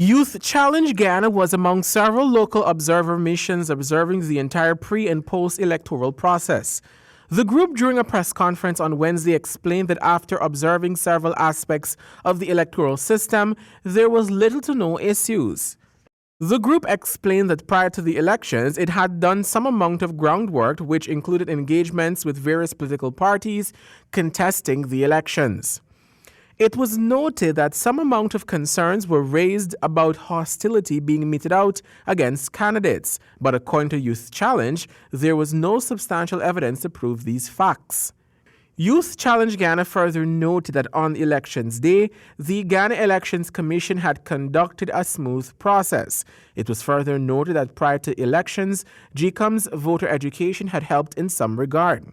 Youth Challenge Ghana was among several local observer missions observing the entire pre- and post-electoral process. The group, during a press conference on Wednesday, explained that after observing several aspects of the electoral system, there was little to no issues. The group explained that prior to the elections, it had done some amount of groundwork, which included engagements with various political parties contesting the elections. It was noted that some amount of concerns were raised about hostility being meted out against candidates, but according to Youth Challenge, there was no substantial evidence to prove these facts. Youth Challenge Ghana further noted that on elections day, the Ghana Elections Commission had conducted a smooth process. It was further noted that prior to elections, GCOM's voter education had helped in some regard.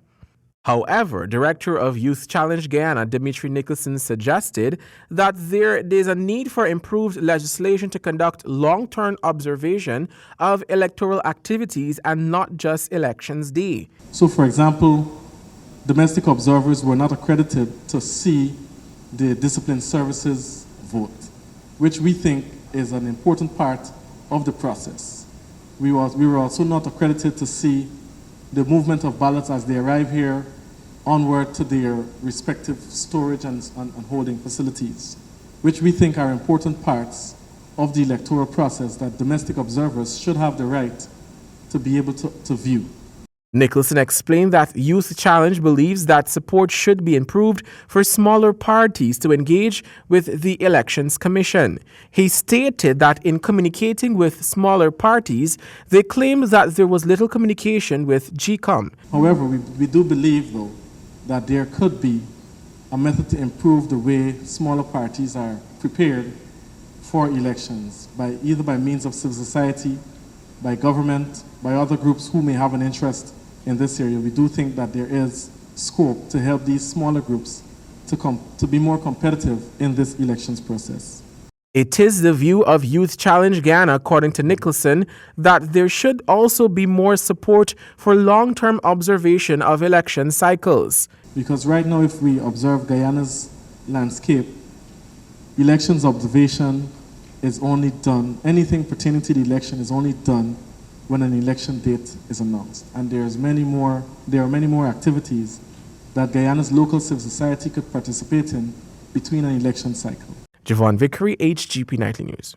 However, Director of Youth Challenge Ghana, Dimitri Nicholson, suggested that there is a need for improved legislation to conduct long-term observation of electoral activities and not just elections day. So, for example, domestic observers were not accredited to see the discipline services vote, which we think is an important part of the process. We were also not accredited to see the movement of ballots as they arrive here onward to their respective storage and holding facilities, which we think are important parts of the electoral process that domestic observers should have the right to be able to view. Nicholson explained that Youth Challenge believes that support should be improved for smaller parties to engage with the Elections Commission. He stated that in communicating with smaller parties, they claimed that there was little communication with GCOM. However, we do believe, though, that there could be a method to improve the way smaller parties are prepared for elections, either by means of civil society, by government, by other groups who may have an interest in this area. We do think that there is scope to help these smaller groups to be more competitive in this elections process. It is the view of Youth Challenge Ghana, according to Nicholson, that there should also be more support for long-term observation of election cycles. Because right now, if we observe Guyana's landscape, elections observation is only done, anything pertaining to the election is only done when an election date is announced. And there are many more activities that Guyana's local civil society could participate in between an election cycle. Javon Vickery, HGP Nightly News.